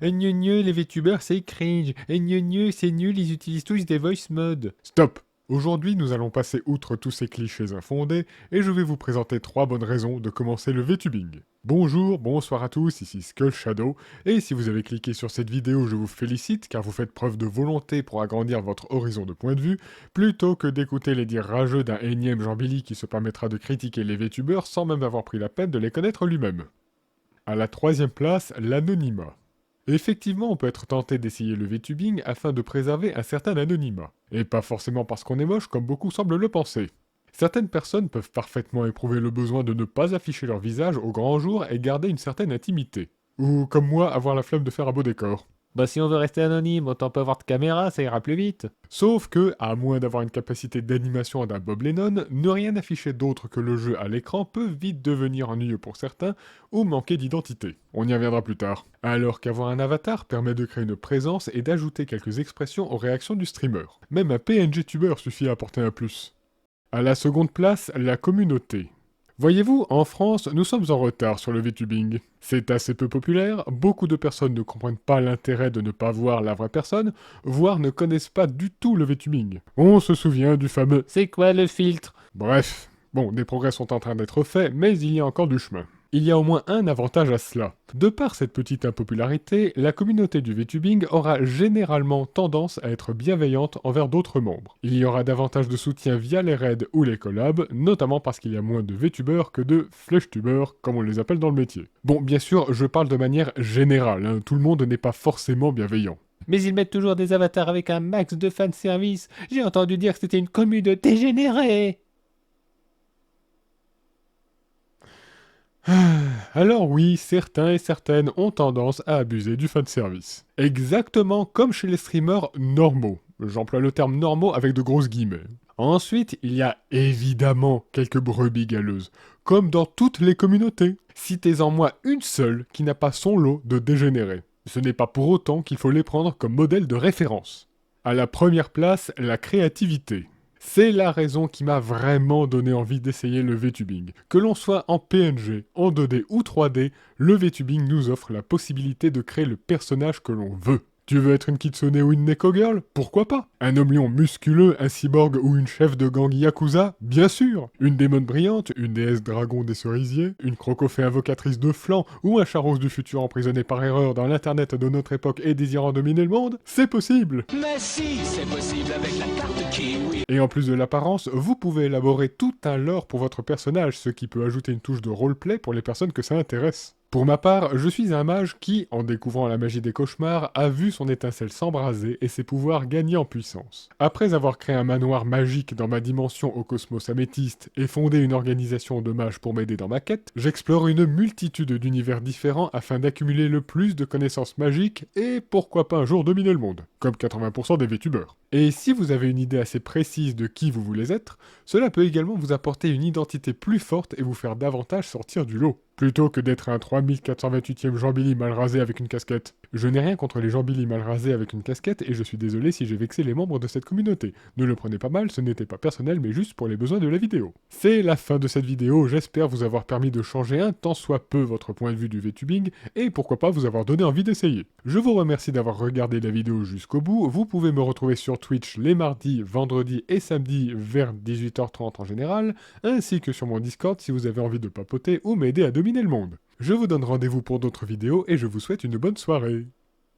Et gneu les VTubers c'est cringe. Et gneu c'est nul, ils utilisent tous des voice modes. Stop! Aujourd'hui, nous allons passer outre tous ces clichés infondés et je vais vous présenter 3 bonnes raisons de commencer le VTubing. Bonjour, bonsoir à tous, ici Skull Shadow, et si vous avez cliqué sur cette vidéo, je vous félicite car vous faites preuve de volonté pour agrandir votre horizon de point de vue, plutôt que d'écouter les dires rageux d'un énième Jean Billy qui se permettra de critiquer les VTubers sans même avoir pris la peine de les connaître lui-même. À la 3e place, l'anonymat. Effectivement, on peut être tenté d'essayer le VTubing afin de préserver un certain anonymat. Et pas forcément parce qu'on est moche comme beaucoup semblent le penser. Certaines personnes peuvent parfaitement éprouver le besoin de ne pas afficher leur visage au grand jour et garder une certaine intimité. Ou comme moi, avoir la flemme de faire un beau décor. Bah si on veut rester anonyme, autant pas avoir de caméra, ça ira plus vite. Sauf que, à moins d'avoir une capacité d'animation d'un Bob Lennon, ne rien afficher d'autre que le jeu à l'écran peut vite devenir ennuyeux pour certains ou manquer d'identité. On y reviendra plus tard. Alors qu'avoir un avatar permet de créer une présence et d'ajouter quelques expressions aux réactions du streamer. Même un PNG tuber suffit à apporter un plus. À la seconde place, la communauté. Voyez-vous, en France, nous sommes en retard sur le VTubing. C'est assez peu populaire, beaucoup de personnes ne comprennent pas l'intérêt de ne pas voir la vraie personne, voire ne connaissent pas du tout le VTubing. On se souvient du fameux C'est quoi le filtre? Bref, bon, des progrès sont en train d'être faits, mais il y a encore du chemin. Il y a au moins un avantage à cela. De par cette petite impopularité, la communauté du VTubing aura généralement tendance à être bienveillante envers d'autres membres. Il y aura davantage de soutien via les raids ou les collabs, notamment parce qu'il y a moins de VTubers que de FleshTubers, comme on les appelle dans le métier. Bon, bien sûr, je parle de manière générale, hein, tout le monde n'est pas forcément bienveillant. Mais ils mettent toujours des avatars avec un max de fanservice. J'ai entendu dire que c'était une commune de dégénérés. Alors oui, certains et certaines ont tendance à abuser du fanservice. Exactement comme chez les streamers normaux. J'emploie le terme normaux avec de grosses guillemets. Ensuite, il y a évidemment quelques brebis galeuses, comme dans toutes les communautés. Citez-en moi une seule qui n'a pas son lot de dégénérés. Ce n'est pas pour autant qu'il faut les prendre comme modèle de référence. À la première place, la créativité. C'est la raison qui m'a vraiment donné envie d'essayer le VTubing. Que l'on soit en PNG, en 2D ou 3D, le VTubing nous offre la possibilité de créer le personnage que l'on veut. Tu veux être une kitsune ou une neko girl? Pourquoi pas? Un homme lion musculeux, un cyborg ou une chef de gang yakuza? Bien sûr! Une démone brillante, une déesse dragon des cerisiers, une crocofée invocatrice de flanc ou un charros du futur emprisonné par erreur dans l'internet de notre époque et désirant dominer le monde? C'est possible! Mais si, c'est possible avec la carte Kiwi. Et en plus de l'apparence, vous pouvez élaborer tout un lore pour votre personnage, ce qui peut ajouter une touche de roleplay pour les personnes que ça intéresse. Pour ma part, je suis un mage qui, en découvrant la magie des cauchemars, a vu son étincelle s'embraser et ses pouvoirs gagner en puissance. Après avoir créé un manoir magique dans ma dimension au cosmos améthyste et fondé une organisation de mages pour m'aider dans ma quête, j'explore une multitude d'univers différents afin d'accumuler le plus de connaissances magiques et pourquoi pas un jour dominer le monde, comme 80% des VTubers. Et si vous avez une idée assez précise de qui vous voulez être, cela peut également vous apporter une identité plus forte et vous faire davantage sortir du lot. Plutôt que d'être un 3428e Jean Billy mal rasé avec une casquette. Je n'ai rien contre les Jean Billy mal rasés avec une casquette et je suis désolé si j'ai vexé les membres de cette communauté. Ne le prenez pas mal, ce n'était pas personnel mais juste pour les besoins de la vidéo. C'est la fin de cette vidéo, j'espère vous avoir permis de changer un tant soit peu votre point de vue du VTubing et pourquoi pas vous avoir donné envie d'essayer. Je vous remercie d'avoir regardé la vidéo jusqu'au bout, vous pouvez me retrouver sur Twitch les mardis, vendredis et samedis vers 18h30 en général, ainsi que sur mon Discord si vous avez envie de papoter ou m'aider à dominer le monde. Je vous donne rendez-vous pour d'autres vidéos et je vous souhaite une bonne soirée.